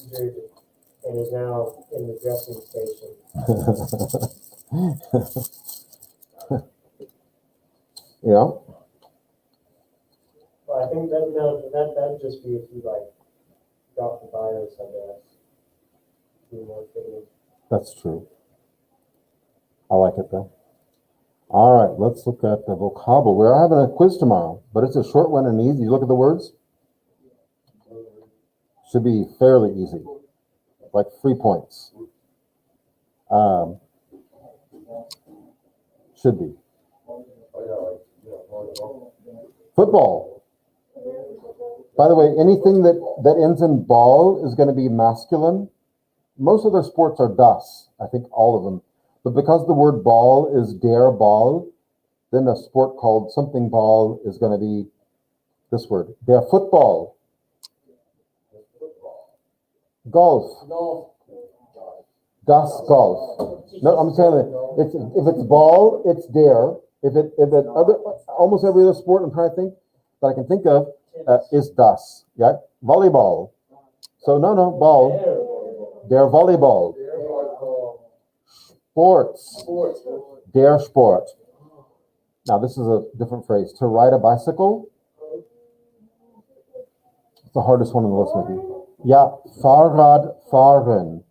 injured and is now in the dressing station. Yeah. Well, I think that'd just be if you like got the virus, I guess. Be more fitting. That's true. I like it though. All right, let's look at the vocabulary. We're having a quiz tomorrow, but it's a short one and easy. You look at the words. Should be fairly easy, like 3 points. Should be. Football. By the way, anything that ends in ball is going to be masculine. Most of their sports are das, I think all of them. But because the word ball is der Ball, then a sport called something ball is going to be this word, der Football. Golf. Das Golf. No, I'm saying if it's ball, it's der. If other almost every other sport I'm trying to think that I can think of is das. Yeah, volleyball. So no ball. Der Volleyball. Sports. Der Sport. Now this is a different phrase. To ride a bicycle. It's the hardest one on the list, maybe. Yeah, Fahrrad fahren.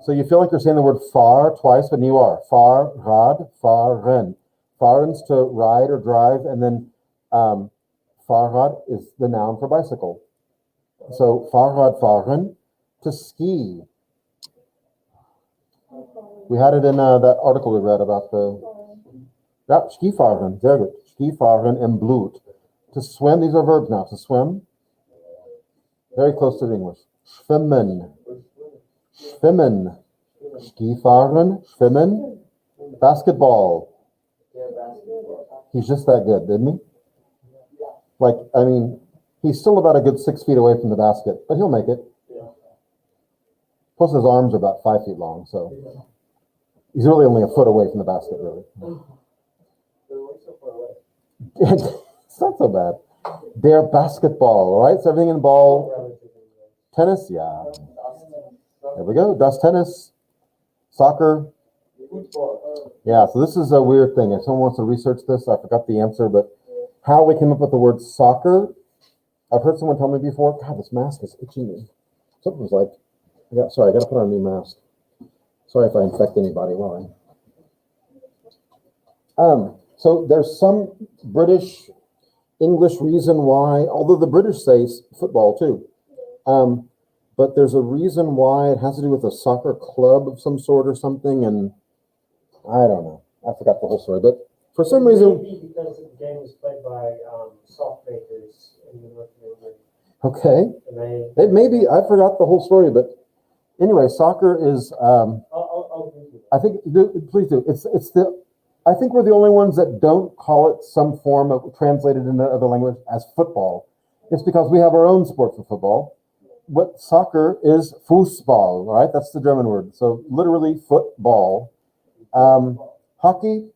So you feel like you're saying the word fahr twice, but you are. Fahrrad fahren. Fahren's to ride or drive, and then Fahrrad is the noun for bicycle. So Fahrrad fahren, to ski. We had it in that article we read about Skifahren, sehr gut. Skifahren im Blut. To swim, these are verbs now. To swim, very close to the English. Schwimmen. Skifahren, schwimmen. Basketball. He's just that good, didn't he? Like, I mean, he's still about a good 6 feet away from the basket, but he'll make it. Plus his arms are about 5 feet long, so he's really only a foot away from the basket, really. It's not so bad. They're basketball, all right? So everything in ball. Tennis, yeah. There we go. Das tennis. Soccer. Yeah, so this is a weird thing. If someone wants to research this, I forgot the answer, but how we came up with the word soccer, I've heard someone tell me before, God, this mask is itching me. Something was like, sorry, I got to put on a new mask. Sorry if I infect anybody while so there's some British English reason why, although the British say football too, but there's a reason why it has to do with a soccer club of some sort or something, and I don't know. I forgot the whole story, but for some reason... Maybe because the game was played by soft makers in the North of England. Okay. It maybe, I forgot the whole story, but anyway, soccer is... I'll I think, please do. I think we're the only ones that don't call it some form of translated into other language as football. It's because we have our own sport for football. What soccer is Fußball, right? That's the German word. So literally football. Hockey.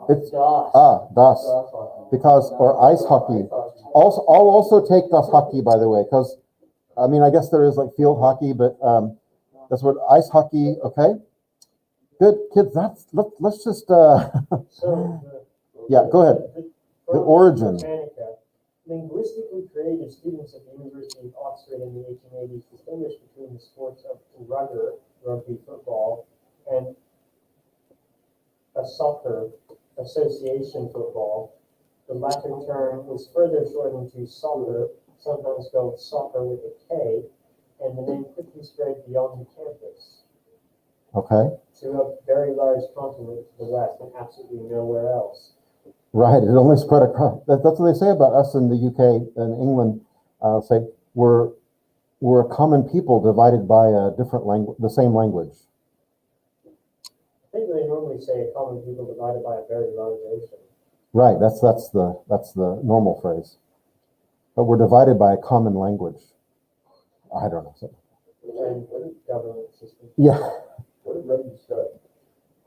It's das. Because, or ice hockey. Also, I'll also take das hockey, by the way, because I mean, I guess there is like field hockey, but that's what ice hockey. Okay. Good, kids. Let's just. Yeah, go ahead. The origin. Linguistically creative students at the University of Oxford in the 1880s distinguished between the sports of rugby football, and a soccer, association football. The latter term was further shortened to soccer, sometimes spelled soccer with a K, and the name quickly spread beyond the campus. Okay. To a very large continent to the west and absolutely nowhere else. Right, it only spread across. That's what they say about us in the UK and England. Say we're a common people divided by a different language, the same language. I think they normally say a common people divided by a very large ocean. Right, that's the normal phrase. But we're divided by a common language. I don't know. And government system. Yeah. What did rugby start?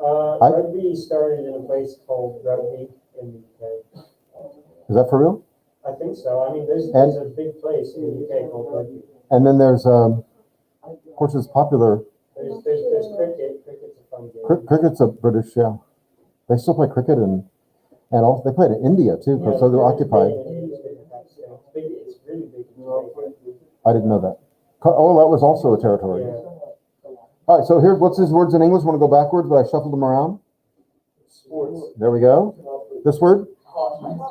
Rugby started in a place called Rugby in the UK. Is that for real? I think so. I mean, there's a big place in the UK called rugby. And then there's, of course, it's popular. There's cricket. Cricket's a fun game. Cricket's a British, yeah. They still play cricket and also they play it in India too, because so they're occupied. It's really big. In Jamaica. I didn't know that. Oh, that was also a territory. Yeah. All right, so here's what's his words in English. Want to go backwards, but I shuffled them around. Sports. There we go. This word?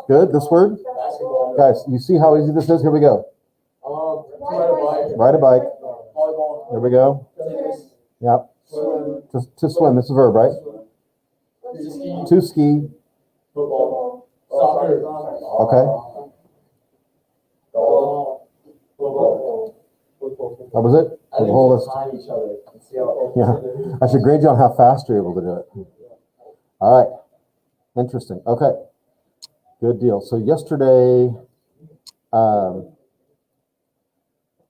Good. This word? Basketball. Guys, you see how easy this is? Here we go. Ride a bike. Volleyball. There we go. Yep. To swim. This is a verb, right? To ski. Football. Soccer. Okay. That was it? The whole list. Yeah. I should grade you on how fast you're able to do it. All right. Interesting. Okay. Good deal. So yesterday,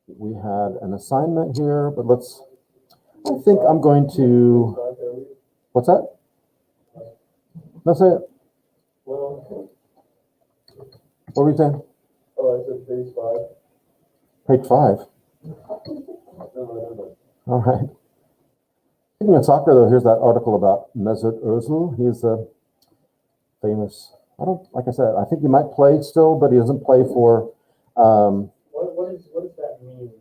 we had an assignment here, but I think I'm going to, what's that? No, say it. What were you saying? Oh, I said page 5. Page 5. All right. Speaking of soccer, though, here's that article about Mesut Ozil. He's a famous, like I said, I think he might play still, but he doesn't play for, What does that mean?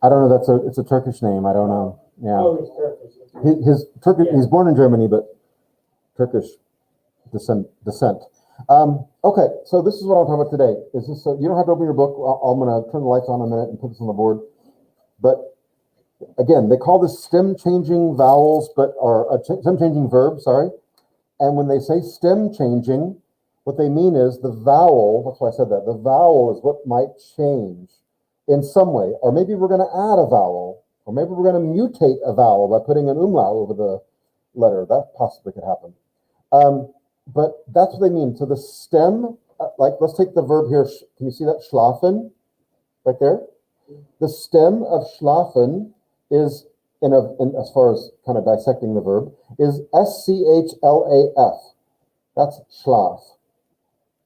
I don't know, it's a Turkish name, I don't know. Yeah. Oh, he's Turkish. He's born in Germany, but Turkish descent. Okay, so this is what I'm talking about today. You don't have to open your book. I'm going to turn the lights on in a minute and put this on the board. But again, they call this stem changing vowels, stem changing verbs, sorry. And when they say stem changing, what they mean is the vowel, that's why I said that, the vowel is what might change in some way. Or maybe we're going to add a vowel, or maybe we're going to mutate a vowel by putting an umlaut over the letter. That possibly could happen. But that's what they mean. So the stem, let's take the verb here. Can you see that? Schlafen, right there. The stem of schlafen is, as far as kind of dissecting the verb, is SCHLAF. That's schlaf.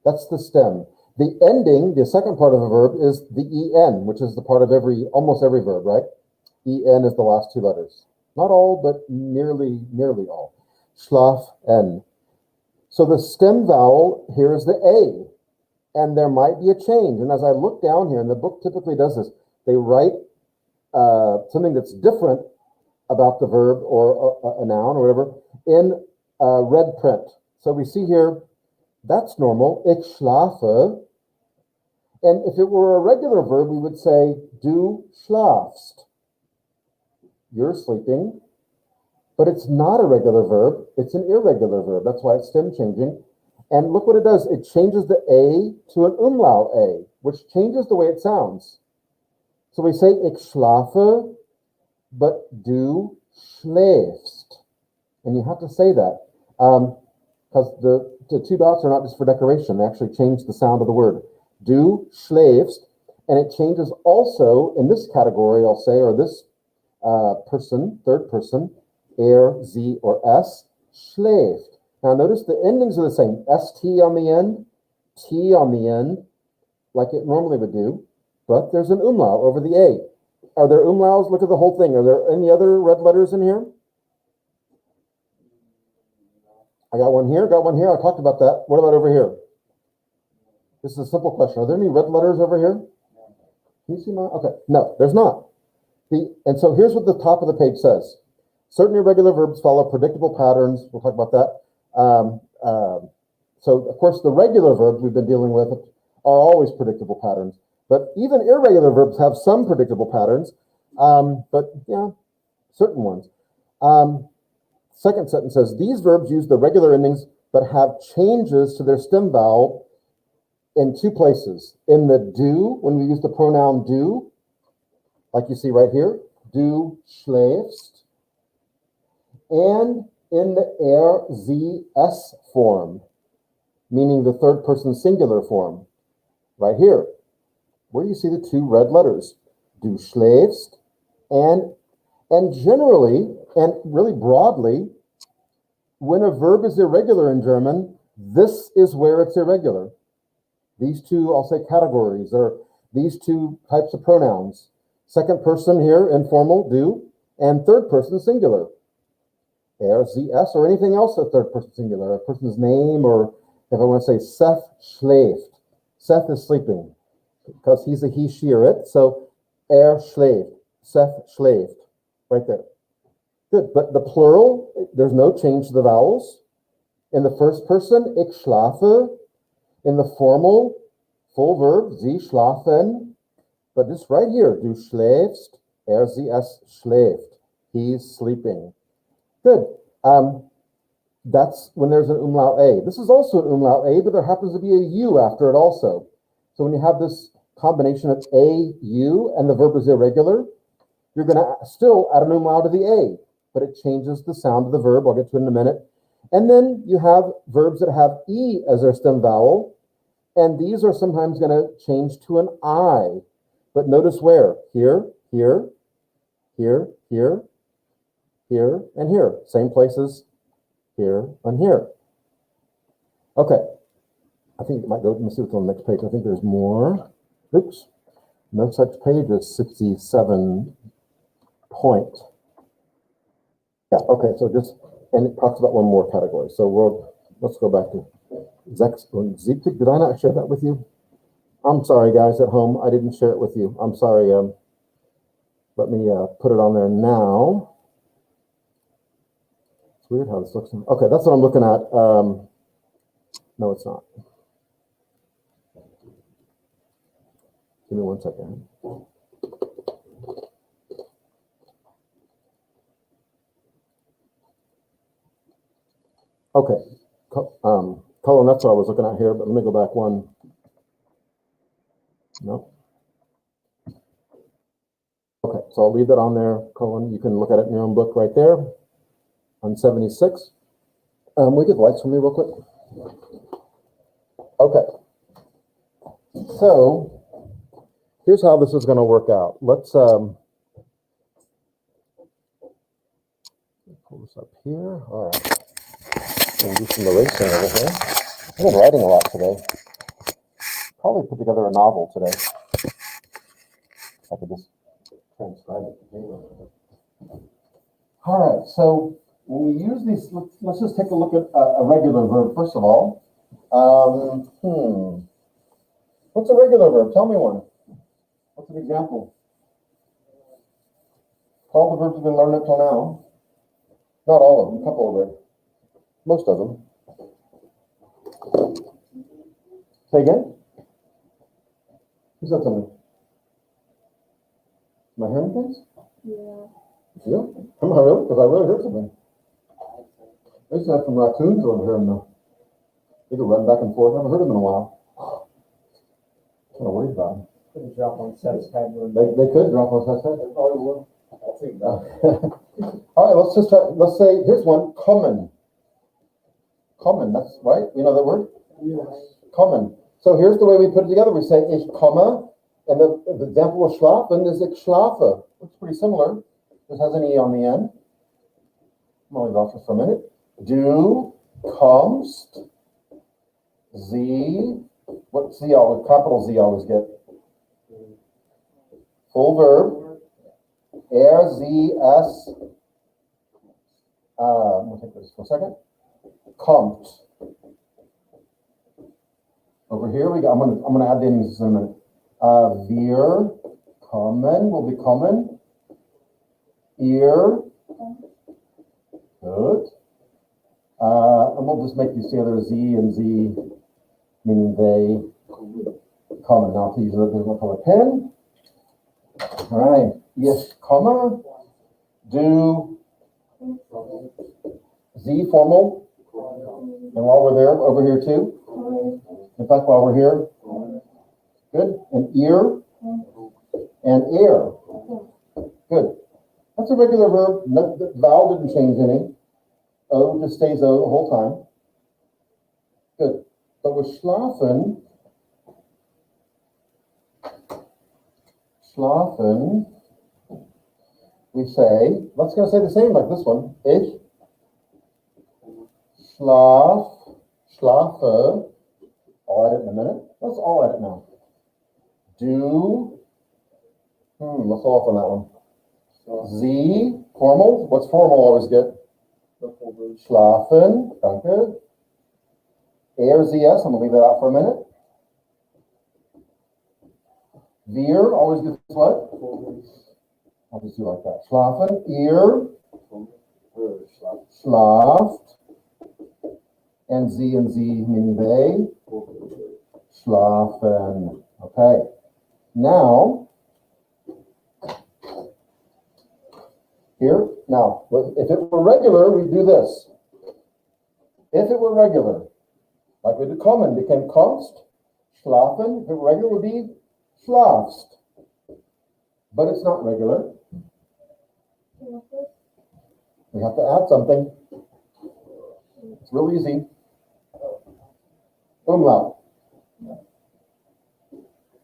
That's the stem. The ending, the second part of a verb, is the EN, which is the part of almost every verb, right? EN is the last two letters. Not all, but nearly all. Schlafen. So the stem vowel here is the A, and there might be a change. And as I look down here, and the book typically does this, they write something that's different about the verb or a noun or whatever in red print. So we see here, that's normal, ich schlafe. And if it were a regular verb, we would say, du schlafst. You're sleeping. But it's not a regular verb, it's an irregular verb. That's why it's stem changing. And look what it does. It changes the A to an umlaut A, which changes the way it sounds. So we say, ich schlafe, but du schläfst. And you have to say that. Because the two dots are not just for decoration. They actually change the sound of the word. Du schläfst. And it changes also, in this category, I'll say, or this person, third person, Z or S, schläft. Now notice the endings are the same. ST on the end, T on the end, like it normally would do, but there's an umlaut over the A. Are there umlauts? Look at the whole thing. Are there any other red letters in here? I got one here, I talked about that. What about over here? This is a simple question. Are there any red letters over here? Can you see mine? Okay, no, there's not. And so here's what the top of the page says. Certain irregular verbs follow predictable patterns. We'll talk about that. So, of course, the regular verbs we've been dealing with are always predictable patterns. But even irregular verbs have some predictable patterns, but yeah, certain ones. Second sentence says, these verbs use the regular endings but have changes to their stem vowel in two places. In the du, when we use the pronoun du, like you see right here, du schläfst. And in the ZS form, meaning the third person singular form, right here, where you see the two red letters, du schläfst, and generally, and really broadly, when a verb is irregular in German, this is where it's irregular. These two, I'll say categories, or these two types of pronouns. Second person here, informal, du, and third person singular. Er, sie, es, or anything else at third person singular, a person's name, or if I want to say Seth schläft. Seth is sleeping because he's a he, she, or it. So schläft, Seth schläft, right there. Good, but the plural, there's no change to the vowels. In the first person, ich schlafe. In the formal, full verb, sie schlafen. But this right here, du schläfst, sie, es schläft. He's sleeping. Good. That's when there's an umlaut A. This is also an umlaut A, but there happens to be a U after it also. So when you have this combination of A, U, and the verb is irregular, you're going to still add an umlaut to the A, but it changes the sound of the verb. I'll get to it in a minute. And then you have verbs that have E as their stem vowel, and these are sometimes going to change to an I. But notice where? Here, here, here, here, here, and here. Same places, here and here. Okay. I think it might go, let me see what's on the next page. I think there's more. Oops. No such page as 67 point. Yeah, okay, so just, and it talks about one more category. So let's go back to Siebzig. Did I not share that with you? I'm sorry, guys at home. I didn't share it with you. I'm sorry. Let me put it on there now. It's weird how this looks. Okay, that's what I'm looking at. No, it's not. Give me 1 second. Okay, colon, that's what I was looking at here, but let me go back one. No. Okay, so I'll leave that on there, colon. You can look at it in your own book right there on 76. We get the lights from me real quick. Okay. So here's how this is going to work out. Let's pull this up here. All right. And do some erasing over here. I've been writing a lot today. Probably put together a novel today. I could just transcribe it. All right, so when we use these, let's just take a look at a regular verb first of all. What's a regular verb? Tell me one. What's an example? All the verbs we've been learning up till now. Not all of them, a couple of them. Most of them. Say again? Who said something? Am I hearing things? Yeah. Yeah? Am I really? Because I really heard something. I used to have some raccoons over here, and they could run back and forth. I haven't heard them in a while. I'm kind of worried about them. Couldn't drop on Seth's head. They could drop on Seth's head. They probably would. I'll take that. All right, let's just try. Let's say, here's one, common. Common, that's right. You know that word? Yes. Common. So here's the way we put it together. We say ich komme, and the example of schlafen is ich schlafe. Looks pretty similar. This has an E on the end. I'm only off for a minute. Du kommst, sie, what Z always, capital Z always get? Full verb. Sie, es. I'm going to take this for a second. Kommt. Over here we go. I'm gonna add the endings in a minute. Wir kommen will be kommen. Ihr. Good. And we'll just make these together Z and Z, meaning they. Kommen. Now to use a color pen. All right. Ich komme. Du. Z formal. And while we're there, over here too. In fact, while we're here, good. And ear and air. Good. That's a regular verb. No, the vowel didn't change any. O just stays O the whole time. Good. But with schlafen, we say, let's go say the same like this one. Ich schlafe. I'll add it in a minute. Let's all add it now. Do, let's go off on that one. Sie, formal. What's formal always get? Schlafen, danke. Sie, I'm going to leave that out for a minute. Wir always gets what? I'll just do like that. Schlafen, ihr, schlaft. And sie meaning they. Schlafen. Okay. Now, here, now, if it were regular, we'd do this. If it were regular, like we did common, became kommst, schlafen. If it were regular, would be schlafst. But it's not regular. We have to add something. It's real easy. Umlaut.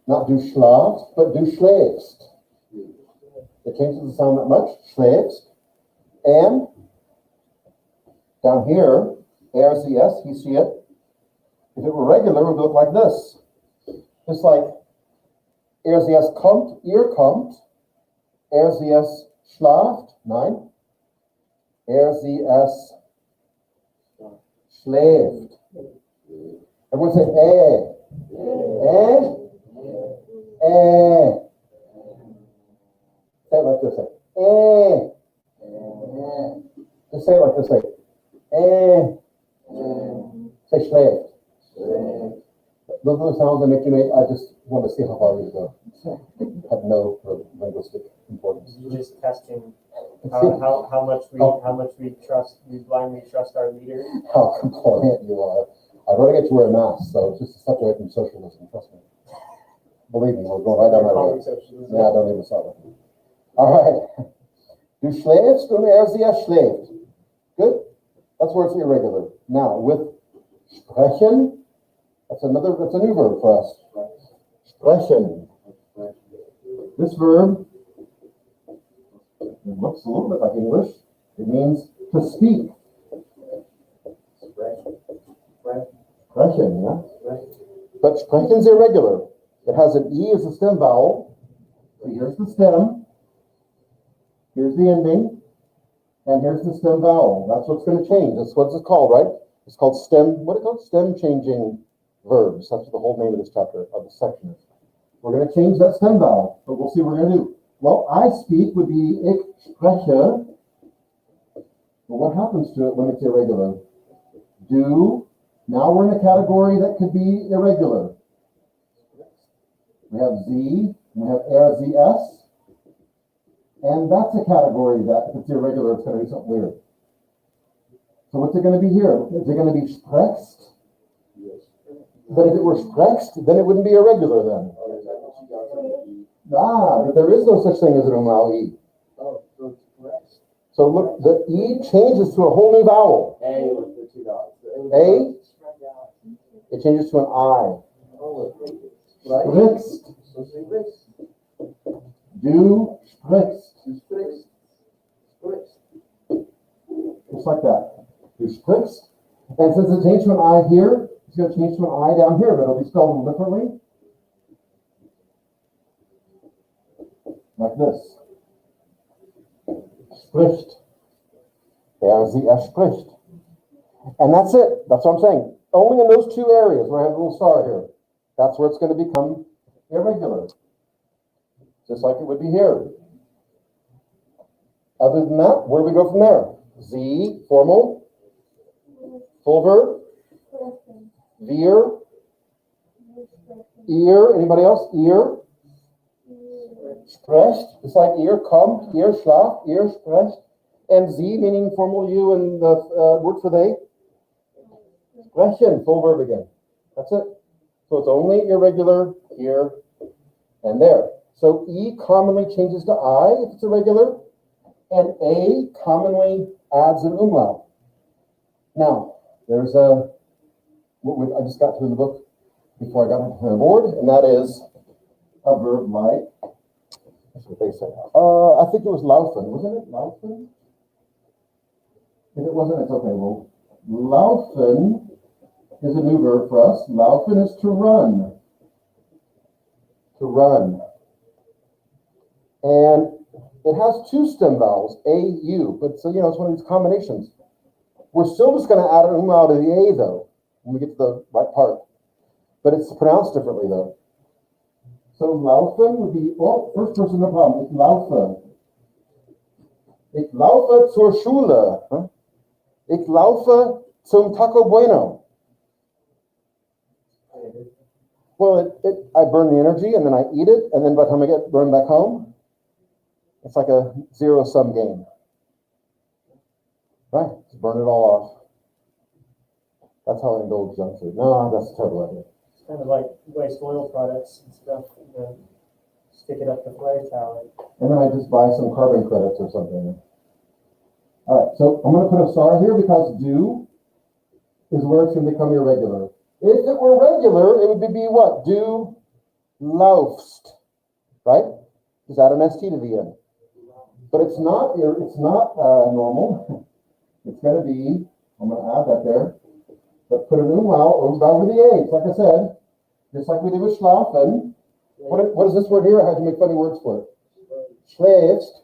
Not do schlafst, but do schläfst. It changes the sound that much. Schläfst. And down here, RCS, you see it. If it were regular, it would look like this. Just like RCS kommt, ihr kommt. RCS schlaft, nein. RCS schläft. Everyone say Say it like this. Just say it like this. Say schläft. Those are the sounds I make you make. I just want to see how far you go. Have no linguistic importance. You're just testing how much we blindly trust our leaders. How compliant you are. I've already got you wear a mask, so it's just a step away from socialism, trust me. Believe me, we're going right down that road. Yeah, don't even start with me. All right. Du schläfst und sie schläft. Good? That's where it's irregular. Now, with sprechen, that's a new verb for us. Sprechen. This verb, it looks a little bit like English. It means to speak. Sprechen, yeah? But sprechen is irregular. It has an E as a stem vowel. So here's the stem. Here's the ending. And here's the stem vowel. That's what's going to change. That's what it's called, right? It's called stem, what is it called? Stem changing verbs. That's the whole name of this chapter, of the section. We're going to change that stem vowel, but we'll see what we're going to do. Well, I speak would be ich spreche. But what happens to it when it's irregular? Do. Now we're in a category that could be irregular. We have Z, we have RZS, and that's a category that if it's irregular, it's going to be something weird. So what's it going to be here? Is it going to be sprecht? Yes. But if it were sprecht, then it wouldn't be irregular then. But there is no such thing as an umlaut E. So look, the E changes to a whole new vowel. A, it changes to an I. Sprichst. Du sprichst. Just like that. Du sprichst. And since it changed to an I here, it's going to change to an I down here, but it'll be spelled a little differently. Like this. Spricht. Spricht. And that's it. That's what I'm saying. Only in those two areas where I have a little star here. That's where it's going to become irregular. Just like it would be here. Other than that, where do we go from there? Z, formal. Full verb. Wir. Ihr. Anybody else? Ihr. Sprecht. Just like ihr kommt. Ihr schlaft. Ihr sprecht. And Z, meaning formal you and the word for they. Sprechen. Full verb again. That's it. So it's only irregular here and there. So E commonly changes to I if it's irregular, and A commonly adds an umlaut. Now, there's I just got through the book before I got onto the board, and that is a verb like, that's what they say. I think it was laufen, wasn't it? Laufen? If it wasn't, it's okay. Well, laufen is a new verb for us. Laufen is to run. To run. And it has two stem vowels, A, U, but so, it's one of these combinations. We're still just going to add an umlaut to the A, though, when we get to the right part. But it's pronounced differently, though. So laufen would be, first person, no problem. Ich laufe. Ich laufe zur Schule. Huh? Ich laufe zum Taco Bueno. Well, I burn the energy, and then I eat it, and then by the time I get run back home, it's like a zero-sum game. Right? Just burn it all off. That's how I indulge junk food. No, that's a terrible idea. It's kind of like waste oil products and stuff. Stick it up the flare tower. And then I just buy some carbon credits or something. All right, so I'm going to put a star here because do is where it's going to become irregular. If it were regular, it would be what? Du laufst, right? Just add an ST to the end. But it's not normal. It's going to be, I'm going to add that there, but put an umlaut over the A. Like I said, just like we did with schlafen. What is this word here? I had to make funny words for it. Schläfst.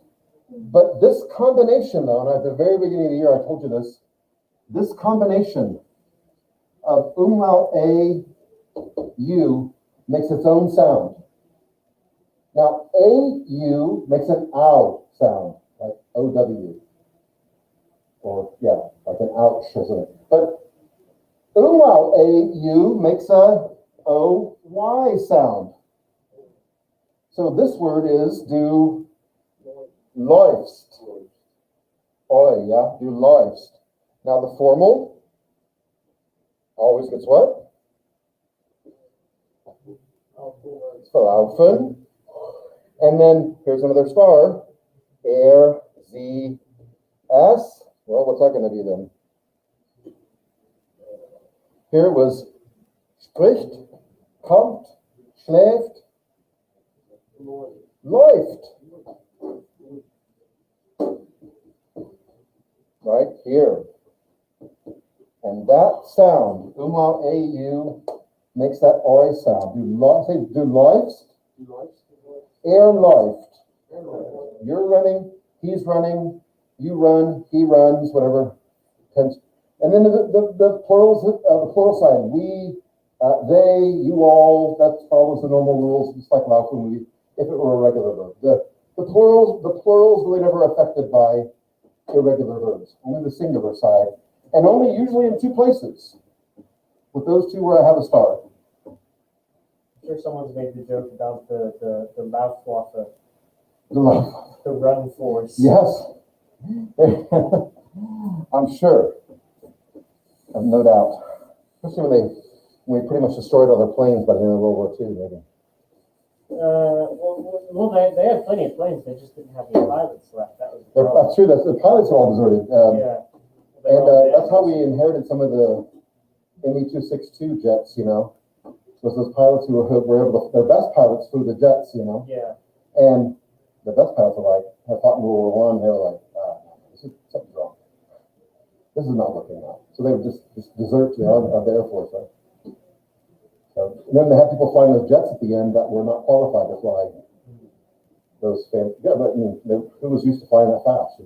But this combination, though, and at the very beginning of the year I told you this combination of umlaut A, U makes its own sound. Now, A, U makes an ow sound, like O-W. Or, like an ouch or something. But umlaut A, U makes a O-Y sound. So this word is du läufst. Oi, yeah, du läufst. Now the formal always gets what? Laufen. And then here's another star. Sie, S. Well, what's that going to be then? Here it was spricht, kommt, schläft, läuft. Right here. And that sound, umlaut AU, makes that oi sound. Du läufst. Läuft. You're running, he's running, you run, he runs, whatever. And then the plurals, the plural side, we, they, you all, that follows the normal rules, just like laufen, if it were a regular verb. The plurals really never affected by irregular verbs, only the singular side, and only usually in two places. With those two where I have a star. I'm sure someone's made the joke about the Laufwaffe, the run force. Yes. I'm sure. I've no doubt. Especially when we pretty much destroyed all their planes by the end of World War II, maybe. Well, they had plenty of planes. They just didn't have any pilots left. That was the problem. That's true. The pilots are all deserted. And that's how we inherited some of the ME-262 jets, was those pilots who were able to, their best pilots flew the jets, Yeah. And the best pilots had fought in World War I, and they were like, something's wrong. This is not working out. So they would just desert the Air Force, right? So, and then they had people flying those jets at the end that were not qualified to fly those fancy. Yeah, but who was used to flying that fast,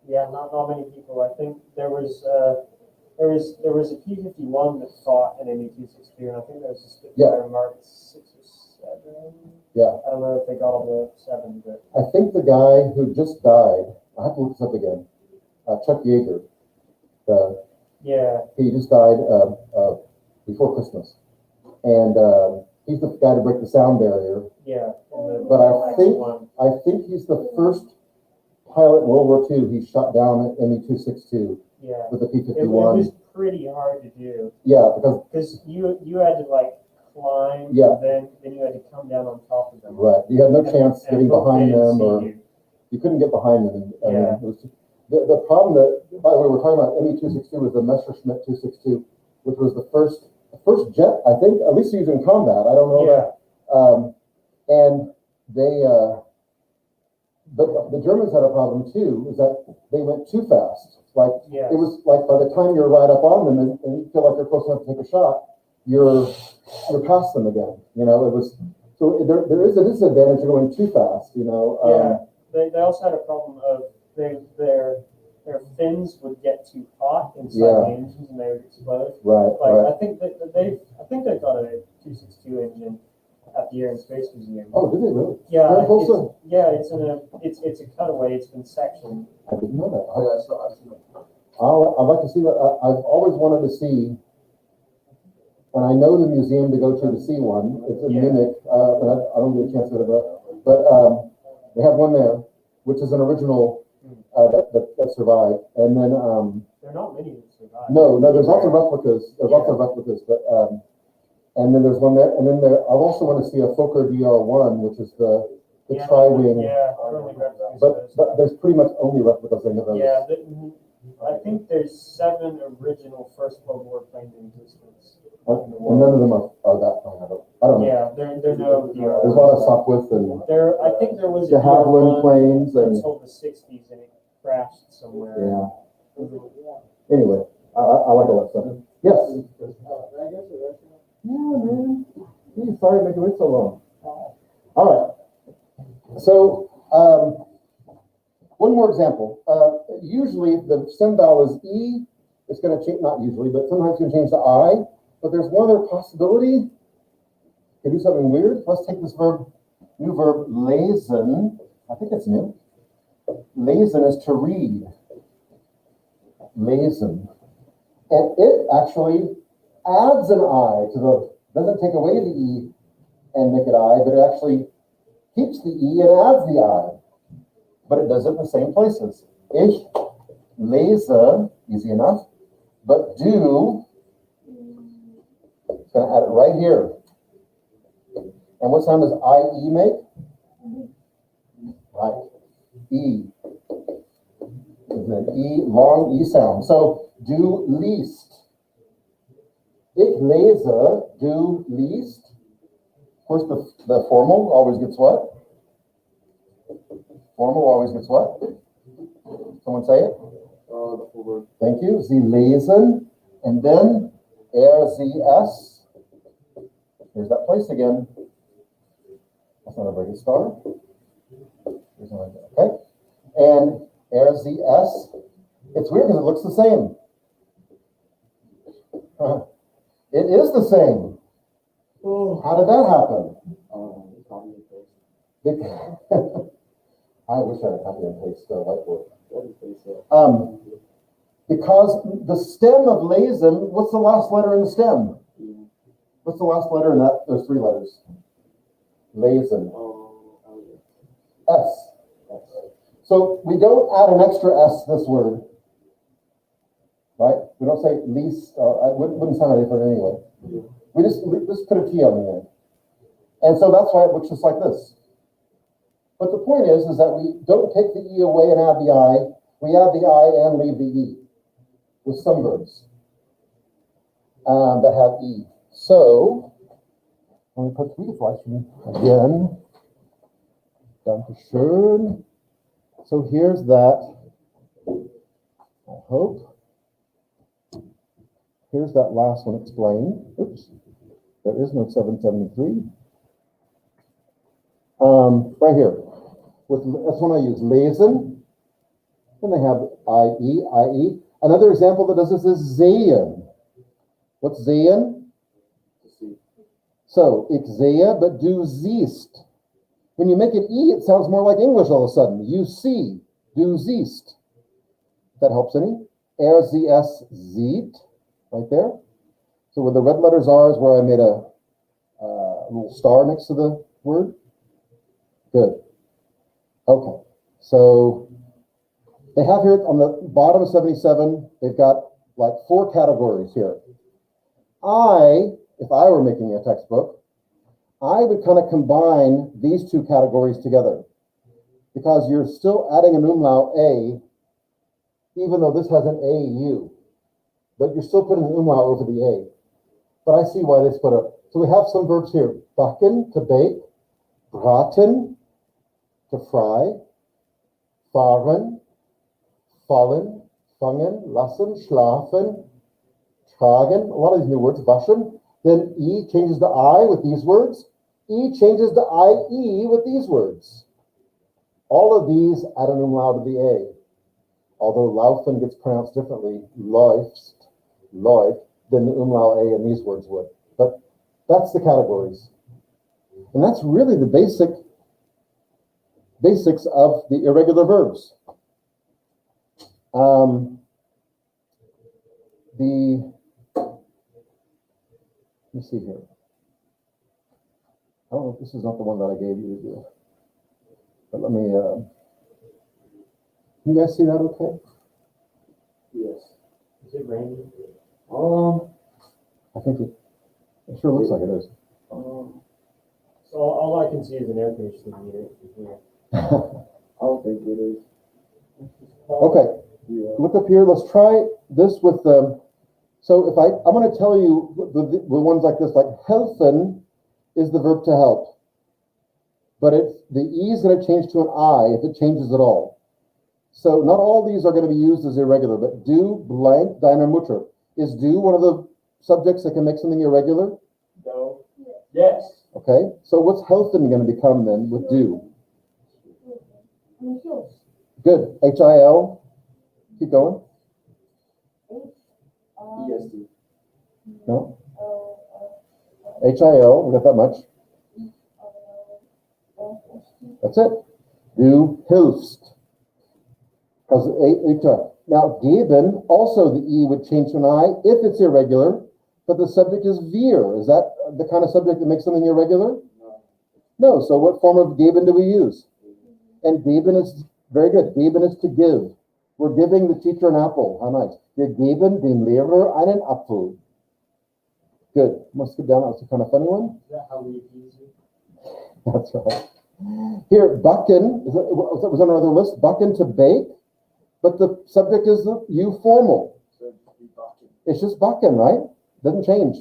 Yeah, not many people. I think there was a P-51 that fought an ME-262, and I think there was a Spitfire Mark 6 or 7. Yeah. I don't know if they got all the 7, but I think the guy who just died, I have to look this up again, Chuck Yeager. He just died before Christmas. And he's the guy to break the sound barrier. Yeah. But I think he's the first pilot in World War II he shot down at ME-262 with the P-51. It was pretty hard to do. Yeah, because you had to climb, and then you had to come down on top of them. Right. You had no chance getting behind them, or you couldn't get behind them. I mean, it was the problem that, by the way, we're talking about ME-262 was the Messerschmitt 262, which was the first jet, I think, at least used in combat. I don't know that. And But the Germans had a problem too, is that they went too fast. Like, Yes. it was like by the time you're right up on them and you feel like you're close enough to take a shot, you're past them again. You know, it was, so there is a disadvantage of going too fast, you know. They also had a problem of their fins would get too hot inside Yeah. the engines and they would explode. Right, Like right. I think they've got a 262 engine at the Air and Space Museum. Oh, did they really? Yeah, Very close it's a cutaway. It's been sectioned. I didn't know that. Oh, yeah, I've seen it. I'd like to see that. I've always wanted to see, and I know the museum to go to see one. It's in Yeah. Munich, but I don't get a chance to go to that. But they have one there, which is an original that survived. And then There are not many that survive. no, there's lots of replicas. There's lots of replicas, but and then there's one there, and then I also want to see a Fokker DR1, which is the Yeah, tri-wing. Yeah, only replicas. But there's pretty much only replicas in those. Yeah, I think there's 7 original First World War planes in existence. And none of them are that fine. I don't know. Yeah, they're no DR. There's a lot of Sopwith and I think there was a de Havilland DR1 planes and until the 60s and it crashed somewhere. yeah. Anyway, I like all that stuff. Yes. Yeah, man. Gee, sorry to make you wait so long. All right. So one more example. Usually the stem vowel is E. It's going to change, not usually, but sometimes it's going to change to I. But there's one other possibility. Can do something weird. Let's take this new verb, lesen. I think it's new. Lesen is to read. Lesen. And it actually adds an I to doesn't take away the E and make it I, but it actually keeps the E and adds the I. But it does it in the same places. Ich lese, easy enough. But do, it's going to add it right here. And what sound does IE make? Right. E. Is an E, long E sound. So do least. Ich lese, do least. Of course, the formal always gets what? Formal always gets what? Someone say it? The full word. Thank you. Sie lesen. And then sie es. Here's that place again. That's not a very good start. Okay. And sie es. It's weird because it looks the same. It is the same. How did that happen? Copy and paste. I wish I had a copy and paste whiteboard. Copy and paste, yeah. Because the stem of lesen, what's the last letter in the stem? What's the last letter in that? Those 3 letters. Lesen. S. So we don't add an extra S to this word. Right? We don't say least, it wouldn't sound any different anyway. We just put a T on the end. And so that's why it looks just like this. But the point is that we don't take the E away and add the I. We add the I and leave the E with some verbs that have E. So, let me put Wiederfleischung again. Dankeschön. So here's that. I hope. Here's that last one explained. Oops. There is no 773. Right here. That's one I use. Lesen. Then they have IE. Another example that does this is sehen. What's sehen? To see. So, ich sehe, but du siehst. When you make an E, it sounds more like English all of a sudden. You see. Du siehst. If that helps any. Sie es sieht. Right there. So where the red letters are is where I made a little star next to the word. Good. Okay. So they have here on the bottom of 77, they've got like 4 categories here. If I were making a textbook, I would kind of combine these 2 categories together because you're still adding an umlaut A, even though this has an AU. But you're still putting an umlaut over the A. But I see why they split up. So we have some verbs here. Backen, to bake. Braten, to fry. fahren, fallen, fangen, lassen, schlafen, tragen, a lot of these new words, waschen. Then E changes to I with these words. E changes to IE with these words. All of these add an umlaut to the A. Although laufen gets pronounced differently, läufst, than the umlaut A in these words would. But that's the categories. And that's really the basics of the irregular verbs. Let me see here. I don't know if this is not the one that I gave you to do. But let me, you guys see that okay? Yes. Is it raining? I think it sure looks like it is. So all I can see is an air conditioning unit here. I don't think it is. Okay, Yeah. look up here. Let's try this with so if I'm going to tell you the ones like this, like helfen is the verb to help. But the E is going to change to an I if it changes at all. So not all these are going to be used as irregular, but do blank deiner Mutter. Is do one of the subjects that can make something irregular? No. Yes. Okay, so what's helfen going to become then with do? Good, H-I-L. Keep going. EST. No? H-I-L, we got that much. That's it. Du hilfst. Because now, geben, also the E would change to an I if it's irregular, but the subject is wir. Is that the kind of subject that makes something irregular? No. So what form of geben do we use? And geben is very good. Geben is to give. We're giving the teacher an apple. How nice. Wir geben dem Lehrer einen Apfel. Good. Must skip down. That was a kind of funny one. Is that how we use it? That's right. Here, backen, was that on another list? Backen, to bake, but the subject is the you formal. So be backen. It's just backen, right? Doesn't change.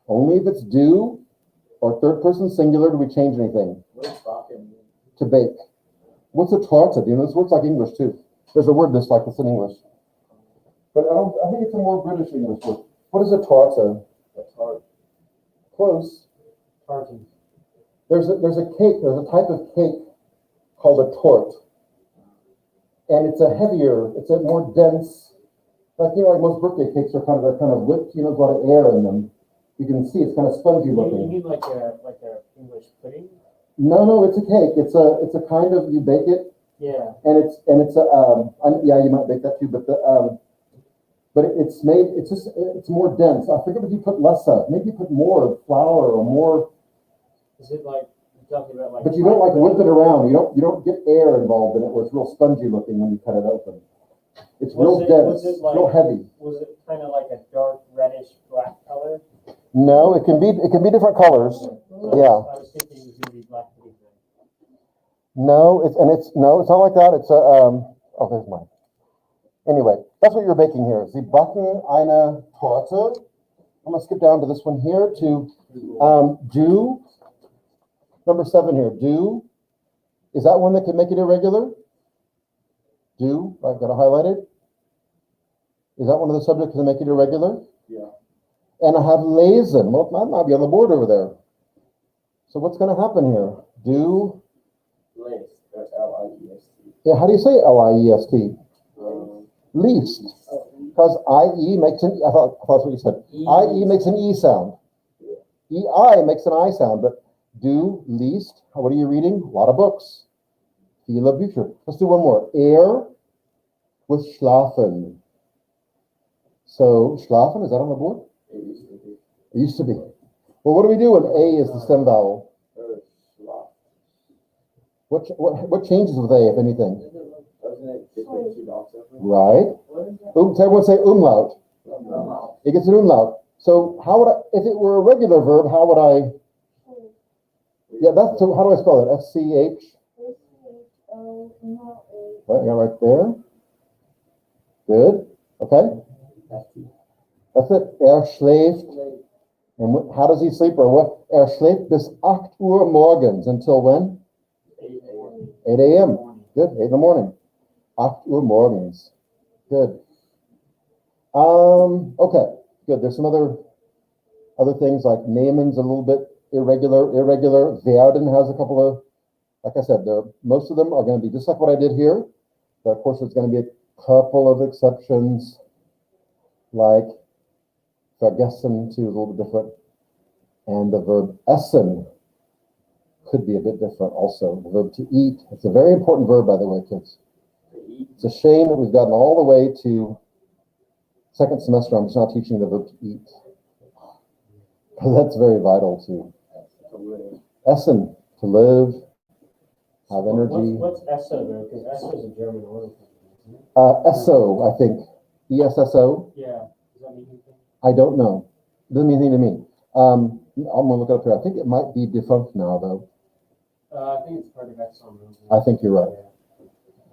Only if it's do or third person singular do we change anything. Where's backen? To bake. What's a torta? Do you know this word's like English too? There's a word that's like this in English. But I think it's a more British English word. What is a torta? That's hard. Close. Tartan. There's a type of cake called a tort. And it's it's a more dense, like most birthday cakes are kind of whipped, there's a lot of air in them. You can see it's kind of spongy You looking. mean like a English pudding? No, it's a cake. It's a kind of, you bake it, Yeah. and it's yeah, you might bake that too, but it's made, it's more dense. I forget what you put less of. Maybe you put more flour or more. Is it like you're talking about like? But you don't like whip it around. You don't get air involved in it where it's real spongy looking when you cut it open. It's real dense, real heavy. Was it kind of like a dark reddish black color? No, it can be different colors. Yeah. I was thinking it was gonna be black pudding. No, it's not like that. It's oh, there's mine. Anyway, that's what you're baking here. Sie backen eine Torte. I'm gonna skip down to this one here to do. Number 7 here. Do. Is that one that can make it irregular? Do. I've got it highlighted. Is that one of the subjects that make it irregular? Yeah. And I have lesen. Well, that might be on the board over there. So what's going to happen here? Do. List. That's L-I-E-S-T. Yeah, how do you say L-I-E-S-T? Least. Oh, Because I-E makes an, I thought that's what you said. I-E makes an E sound. E-I makes an I sound, but do, least, what are you reading? A lot of books. Viele Bücher. Let's do one more. With schlafen. So, schlafen, is that on the board? it used to be. It used to be. Well, what do we do when A is the stem vowel? Schlaf. What changes with A, if anything? Doesn't it get the two dots over? Right. Everyone say umlaut. No. It gets an umlaut. So how would if it were a regular verb, how would I? Yeah, that's, so how do I spell it? F-C-H? Right, yeah, right there. Good. Okay. That's it. Schläft. And how does he sleep, or what? Schläft bis 8 Uhr morgens. Until when? 8 a.m. 8 a.m. Good. 8 in the morning. 8 Uhr morgens. Good. Okay, good. There's some other things like Naaman's a little bit irregular. Werden has a couple of, like I said, most of them are going to be just like what I did here. But of course, there's going to be a couple of exceptions, like vergessen too, is a little bit different. And the verb essen could be a bit different also. The verb to eat. It's a very important verb, by the way, kids. It's a shame that we've gotten all the way to second semester. I'm just not teaching the verb to eat. Because that's very vital to essen, to live, have energy. What's Esso though? Because Esso is a German oil company, isn't it? Esso, I think. ESSO. Yeah. Does that mean anything? I don't know. Doesn't mean anything to me. I'm gonna look it up here. I think it might be defunct now, though. I think it's part of Exxon. I think you're right.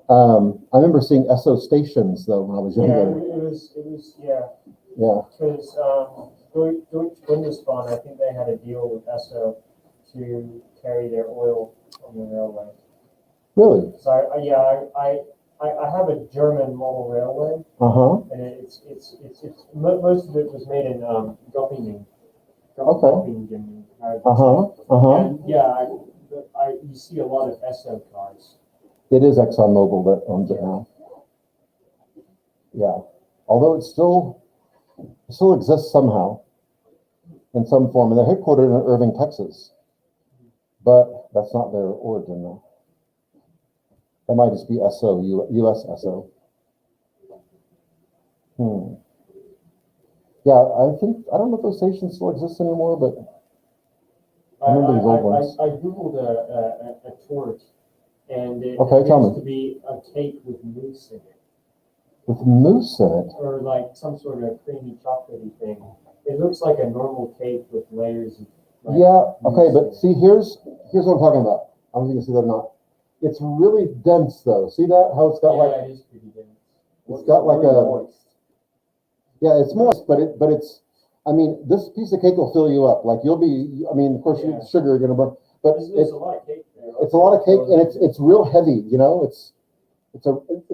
I remember seeing Esso stations though when I was Yeah, younger. it was yeah. Yeah. Because Deutsche Bundesbahn, I think they had a deal with Esso to carry their oil on the railway. Really? So I have a German model railway, and it's most of it was made in Göppingen. Okay. And yeah, you see a lot of Esso cars. It is ExxonMobil that owns it now. Yeah. Although it still exists somehow in some form, and they're headquartered in Irving, Texas. But that's not their origin though. That might just be SO, US SO. Yeah, I don't know if those stations still exist anymore, but I remember these old ones. I Googled a torte, and it Okay, tell appears me. to be a cake with mousse in it, With mousse in it. or like some sort of creamy chocolatey thing. It looks like a normal cake with layers of. Like, Yeah, okay, mousse in but it. see, here's what I'm talking about. I don't think you can see that or not. It's really dense though. See that? How it's got Yeah, like, it is pretty dense. it's got like Really a, moist. yeah, it's moist, but it's, I mean, this piece of cake will fill you up. Like you'll be, I mean, of course, Yeah. sugar you're gonna burn, but There's a lot of cake there. it's a lot of cake and it's real heavy, you know, it's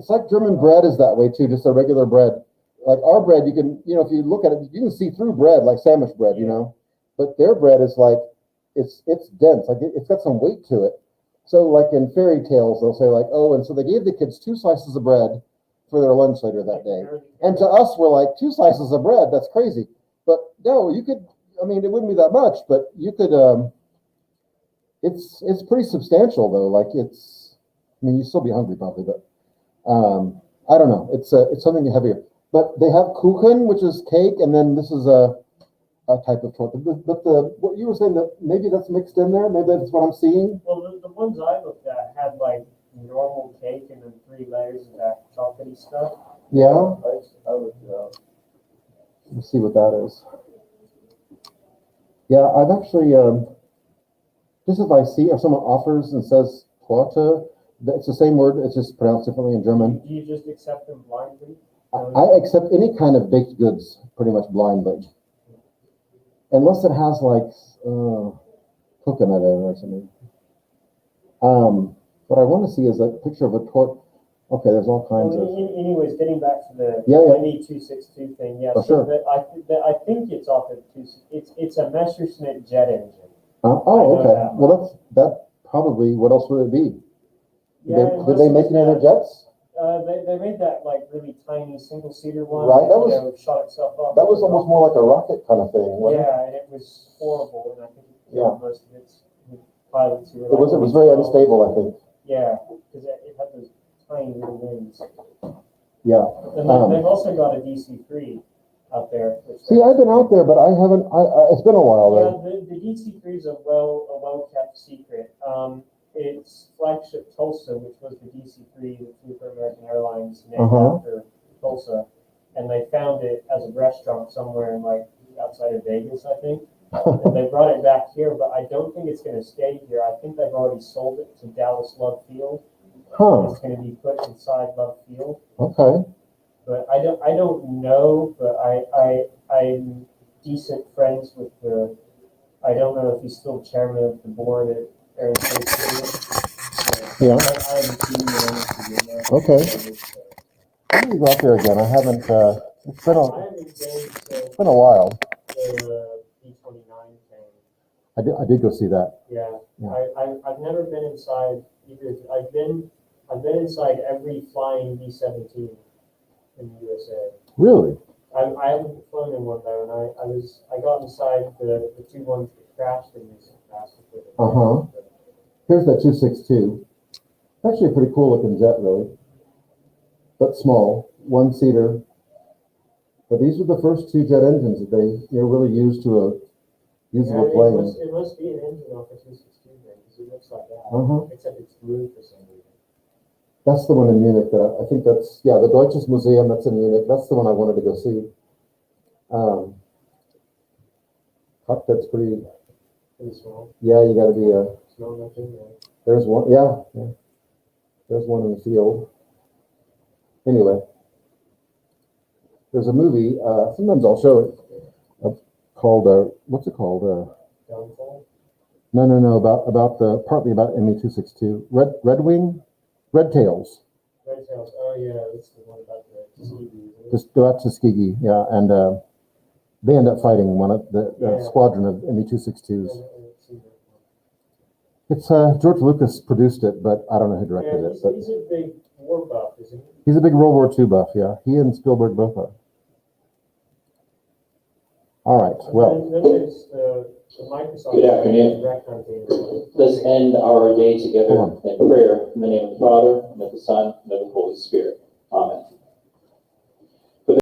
like German bread is that way too, just a regular bread. Like our bread, you can, you know, if you look at it, you can see through bread, like sandwich bread, you Yeah. know, but their bread is like, it's dense, like it's got some weight to it. So like in fairy tales, they'll say like, oh, and so they gave the kids 2 slices of bread for their lunch later that day. And to us, we're like, 2 slices of bread, that's crazy. But no, you could, I mean, it wouldn't be that much, but you could, it's pretty substantial though. Like it's, I mean, you'd still be hungry probably, but I don't know. It's something heavier. But they have Kuchen, which is cake, and then this is a type of torte. But what you were saying, that maybe that's mixed in there, maybe that's what I'm seeing. Well, the ones I looked at had like normal cake and then 3 layers of that chocolatey stuff. Yeah, I would, let's see what that is. Yeah, I've actually, just if I see, if someone offers and says torte, it's the same word, it's just pronounced differently in German. Do you just accept them blindly? I accept any kind of baked goods pretty much blindly. Unless it has like coconut in it or something. What I want to see is a picture of a torte. Okay, there's all kinds of. Anyways, getting back to the Yeah. ME262 thing, yeah. Oh, so sure. I think it's off of it's a Messerschmitt jet engine. Oh, I know okay. that. Well, that probably. What else would it be? Yeah, Did they make any other jets? They made that like really tiny single seater one. Right, that you was- know, shot itself up. That was almost more like a rocket kind of thing, wasn't it? Yeah, and it was horrible, and I think it Yeah. killed most of its pilots who were It was like, very unstable, I think. Yeah, because it had those tiny little wings. Yeah. And they've also got a DC-3 out there. See, I've been out there, but I haven't. It's been a while Yeah, though. the DC-3 is a well-kept secret. Its flagship Tulsa, which was the DC-3 that flew for American Airlines, named after Tulsa, and they found it as a restaurant somewhere in like outside of Vegas, I think. And they brought it back here, but I don't think it's going to stay here. I think they've already sold it to Dallas Love Field. Huh. It's going to be put inside Love Field. Okay. But I don't know, but I'm decent friends with the. I don't know if he's still chairman of the board at Air and Space Stadium. Yeah. I haven't seen him. Okay. I need to go out there again. I haven't, it's been I haven't been since been a while. the B-29 thing. I did go see that. Yeah, Yeah. I've never been inside either. I've been inside every flying B-17 in the USA. Really? I haven't flown in one though, and I got inside the two ones that crashed in recent past. Uh-huh. Here's that 262. Actually a pretty cool looking jet, really. But small, one-seater. But these were the first two jet engines that they really used to a usable plane. It must be an engine off a 262 then, because it looks like that. Uh-huh. Except it's blue for some reason. That's the one in Munich. I think that's, the Deutsches Museum, that's in Munich. That's the one I wanted to go see. Cockpit's pretty Small. Yeah, you got to be Small enough in there. there's one, yeah. There's one in the field. Anyway, there's a movie, sometimes I'll show it, called, what's it called? Downfall? No, partly about ME-262. Red Wing? Red Tails. Red Tails. Oh yeah, that's the one about the Tuskegee. Just go out to Tuskegee, yeah, and they end up fighting one of the Yeah. squadron of ME-262s. Yeah, It's George Lucas produced it, but I don't know who directed it. But he's a big war buff, isn't he? he's a big World War II buff, yeah. He and Spielberg both are. All right, well. Then there's the Microsoft. Good afternoon. Let's end our day together in prayer in the name of the Father, and of the Son, and of the Holy Spirit.